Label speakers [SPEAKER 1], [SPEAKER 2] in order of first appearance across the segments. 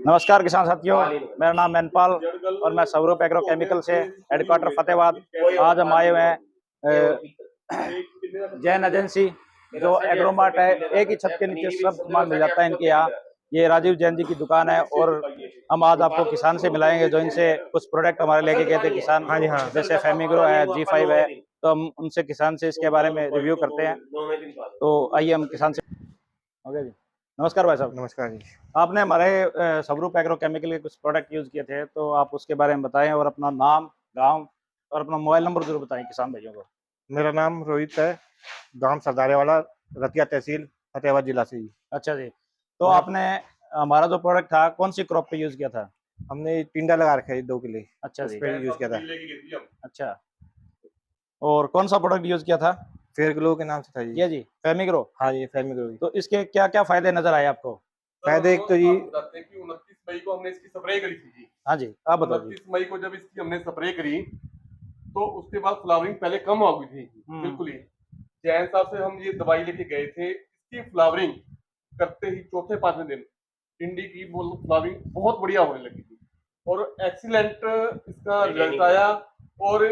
[SPEAKER 1] नमस्कार किसान साथियों, मेरा नाम मैनपाल और मैं स्वरूप एग्रो केमिकल से हेडक्वार्टर फतेहाबाद। आज हम आए हुए हैं जैन एजेंसी जो एग्रोमार्ट है। एक ही छत के नीचे सब सामान मिल जाता है इनके यहाँ। ये राजीव जैन जी की दुकान है और हम आज आपको किसान से मिलाएंगे जो इनसे कुछ प्रोडक्ट हमारे लेके गए थे किसान।
[SPEAKER 2] हाँ जी, हाँ।
[SPEAKER 1] जैसे फेमिग्रो है, G5 है, तो हम उनसे किसान से इसके बारे में रिव्यू करते हैं। तो आइए हम किसान से। ओके जी, नमस्कार भाई साहब।
[SPEAKER 2] नमस्कार जी।
[SPEAKER 1] आपने हमारे स्वरूप एग्रो केमिकल के कुछ प्रोडक्ट यूज किए थे, तो आप उसके बारे में बताएं और अपना नाम, गांव और अपना मोबाइल नंबर जरूर बताएं किसान भाइयों को।
[SPEAKER 2] मेरा नाम रोहित है, गांव सरदारे वाला, रतिया तहसील, फतेहाबाद जिला से ही।
[SPEAKER 1] अच्छा जी, तो
[SPEAKER 2] मैं
[SPEAKER 1] आपने हमारा जो प्रोडक्ट था कौन सी क्रॉप पे यूज किया था?
[SPEAKER 2] हमने टिंडा लगा रखा है 2 किले,
[SPEAKER 1] अच्छा
[SPEAKER 2] उस
[SPEAKER 1] जी,
[SPEAKER 2] पे यूज किया था।
[SPEAKER 1] अच्छा। और कौन सा प्रोडक्ट यूज किया था?
[SPEAKER 2] फेयर ग्लो के नाम से था जी।
[SPEAKER 1] ये जी फेमिग्रो।
[SPEAKER 2] हाँ जी, फेमिग्रो जी।
[SPEAKER 1] तो इसके क्या क्या फायदे नजर आए आपको?
[SPEAKER 2] फायदे एक तो जी,
[SPEAKER 3] आपको बताते हैं कि 29 मई को हमने इसकी स्प्रे करी थी जी।
[SPEAKER 1] हाँ जी, आप बताओ जी।
[SPEAKER 3] 29 मई को जब इसकी हमने स्प्रे करी तो उसके बाद फ्लावरिंग पहले कम हो गई थी, बिल्कुल ही। जैन साहब से हम ये दवाई लेके गए थे, इसकी फ्लावरिंग करते ही चौथे पांचवें दिन भिंडी की फ्लावरिंग बहुत बढ़िया होने लगी थी और एक्सीलेंट इसका रिजल्ट आया। और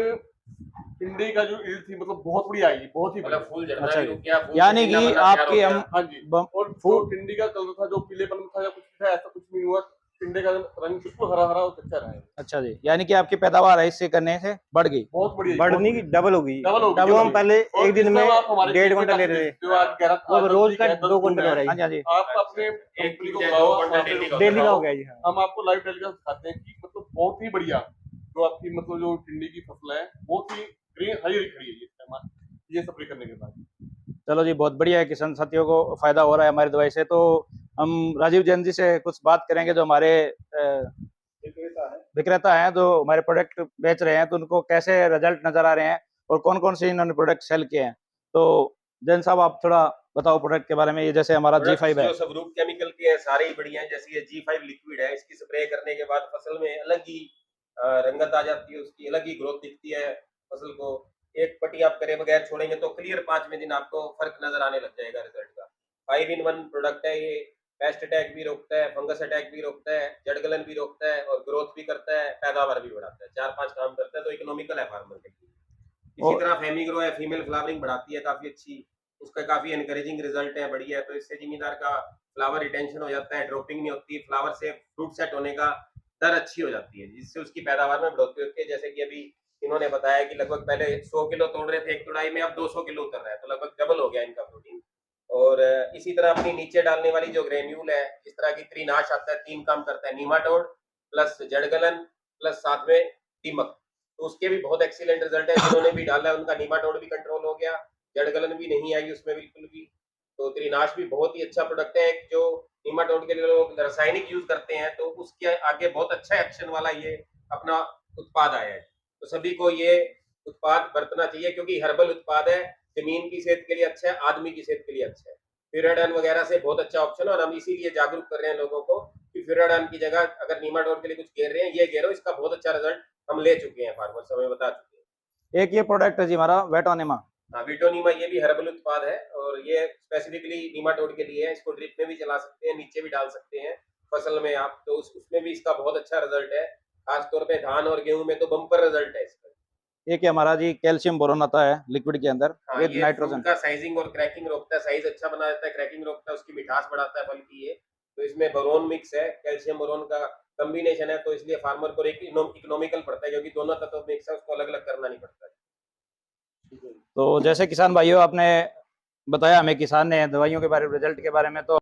[SPEAKER 3] भिंडी का जो ईल्ड थी मतलब बहुत बढ़िया आई, बहुत ही बढ़िया।
[SPEAKER 4] फूल झड़ना
[SPEAKER 1] अच्छा
[SPEAKER 4] भी
[SPEAKER 1] जी,
[SPEAKER 4] रुक गया, फूल
[SPEAKER 1] यानी
[SPEAKER 4] झड़ना
[SPEAKER 1] कि
[SPEAKER 4] मतलब
[SPEAKER 1] आपकी
[SPEAKER 4] तैयार हो
[SPEAKER 1] हम
[SPEAKER 4] गया।
[SPEAKER 3] हाँ जी, और जो भिंडी का कलर था, जो पीलेपन था या कुछ था, ऐसा कुछ नहीं हुआ। भिंडी का रंग बिल्कुल हरा हरा और कच्चा रहा है।
[SPEAKER 1] अच्छा जी, यानी कि आपकी पैदावार है इससे करने से बढ़ गई।
[SPEAKER 3] बहुत बढ़िया,
[SPEAKER 2] बढ़नी की डबल होगी।
[SPEAKER 3] डबल हो गई।
[SPEAKER 2] जो हम पहले
[SPEAKER 3] और
[SPEAKER 2] एक दिन में
[SPEAKER 3] जिस समय आप हमारे
[SPEAKER 2] 1.5
[SPEAKER 3] खेत में
[SPEAKER 2] घंटा ले
[SPEAKER 3] जाके
[SPEAKER 2] रहे
[SPEAKER 3] देखते
[SPEAKER 2] थे,
[SPEAKER 3] हो, आज 11
[SPEAKER 2] वो रोज का
[SPEAKER 3] 10
[SPEAKER 2] 2
[SPEAKER 3] जून
[SPEAKER 2] घंटे हो रहा
[SPEAKER 1] हाँ जी,
[SPEAKER 2] है।
[SPEAKER 1] हाँ जी।
[SPEAKER 3] आप अपने
[SPEAKER 4] एक
[SPEAKER 3] कंपनी को
[SPEAKER 4] चीज़ है,
[SPEAKER 3] बुलाओ,
[SPEAKER 4] 2 घंटा डेली का
[SPEAKER 2] डेली का हो गया जी। हाँ।
[SPEAKER 3] हम आपको लाइव टेलीकास्ट दिखाते हैं कि मतलब बहुत ही बढ़िया जो आपकी मतलब जो भिंडी की फसल है, बहुत ही ग्रीन हरी खड़ी है इस टाइम ये स्प्रे करने के बाद।
[SPEAKER 1] चलो जी, बहुत बढ़िया है, किसान साथियों को फायदा हो रहा है हमारी दवाई से। तो हम राजीव जैन जी से कुछ बात करेंगे जो हमारे विक्रेता हैं, जो हमारे प्रोडक्ट बेच रहे हैं, तो उनको कैसे रिजल्ट नजर आ रहे हैं और कौन कौन से इन्होंने प्रोडक्ट सेल किए हैं। तो जैन साहब, आप थोड़ा बताओ प्रोडक्ट के बारे में। ये जैसे हमारा G5 है,
[SPEAKER 4] जो स्वरूप केमिकल के हैं सारे ही बढ़िया हैं। जैसे ये G5 लिक्विड है, इसकी स्प्रे करने के बाद फसल में अलग ही रंगत आ जाती है, उसकी अलग ही ग्रोथ दिखती है फसल को। एक पट्टी आप करे बगैर छोड़ेंगे तो क्लियर 5वें दिन आपको फर्क नजर आने लग जाएगा रिजल्ट का। 5 in 1 प्रोडक्ट है ये। पेस्ट अटैक भी रोकता है, फंगस अटैक भी रोकता है, जड़गलन भी रोकता है और ग्रोथ भी करता है, पैदावार भी बढ़ाता है। 4-5 काम करता है, तो इकोनॉमिकल है फार्मर के लिए। इसी
[SPEAKER 1] और
[SPEAKER 4] तरह फेमिग्रो है, फीमेल फ्लावरिंग बढ़ाती है काफी अच्छी, उसका काफी एनकरेजिंग रिजल्ट है, बढ़िया है। तो इससे जिम्मेदार का फ्लावर रिटेंशन हो जाता है, ड्रॉपिंग नहीं होती, फ्लावर से फ्रूट सेट होने का दर अच्छी हो जाती है, जिससे उसकी पैदावार में बढ़ोतरी होती है। जैसे कि अभी इन्होंने बताया कि लगभग पहले 100 किलो तोड़ रहे थे एक तुड़ाई में, अब 200 किलो उतर रहा है, तो लगभग डबल हो गया इनका प्रोटीन। और इसी तरह अपनी नीचे डालने वाली जो ग्रेन्यूल है, इस तरह की त्रिनाश आता है, 3 काम करता है, नीमाटोड प्लस जड़गलन प्लस साथ में दीमक। तो उसके भी बहुत एक्सीलेंट रिजल्ट है। जिन्होंने भी डाला है उनका नीमाटोड भी कंट्रोल हो गया, जड़गलन भी नहीं आई उसमें बिल्कुल भी। तो त्रिनाश भी बहुत ही अच्छा प्रोडक्ट है। एक जो नीमाटोड के लिए लोग रासायनिक यूज करते हैं, तो उसके आगे बहुत अच्छा एक्शन वाला ये अपना उत्पाद आया है। तो सभी को ये उत्पाद बरतना चाहिए, क्योंकि हर्बल उत्पाद है, जमीन की सेहत के लिए अच्छा है, आदमी की सेहत के लिए अच्छा है। फ्यूराडान वगैरह से बहुत अच्छा ऑप्शन है, और हम इसीलिए जागरूक कर रहे हैं लोगों को कि फ्यूराडान की जगह अगर नीमाटोड के लिए कुछ घेर रहे हैं, ये घेरो, इसका बहुत अच्छा रिजल्ट हम ले चुके हैं, फार्मर्स हमें बता चुके हैं।
[SPEAKER 1] एक ये प्रोडक्ट है जी हमारा वेटोनिमा।
[SPEAKER 4] हाँ, विटोनिमा ये भी हर्बल उत्पाद है और ये स्पेसिफिकली नीमाटोड के लिए है। इसको ड्रिप में भी चला सकते हैं, नीचे भी डाल सकते हैं फसल में आप, तो उसमें भी इसका बहुत अच्छा रिजल्ट है। खासतौर पे धान और गेहूं में तो बम्पर रिजल्ट है इसका।
[SPEAKER 1] एक ये हमारा जी कैल्शियम बोरोन आता है लिक्विड के अंदर
[SPEAKER 4] हाँ,
[SPEAKER 1] विद
[SPEAKER 4] ये
[SPEAKER 1] नाइट्रोजन।
[SPEAKER 4] फ्रूट का साइजिंग और क्रैकिंग रोकता है, साइज अच्छा बना देता है, क्रैकिंग रोकता है, उसकी मिठास बढ़ाता है फल की ये। तो इसमें बोरोन मिक्स है, कैल्शियम बोरोन का कॉम्बिनेशन है, तो इसलिए फार्मर को एक इकोनॉमिकल पड़ता है, क्योंकि दोनों तत्व मिक्स है, उसको अलग अलग करना नहीं पड़ता है।
[SPEAKER 1] तो जैसे किसान भाइयों, आपने बताया हमें किसान ने दवाइयों के बारे में, रिजल्ट के बारे में, तो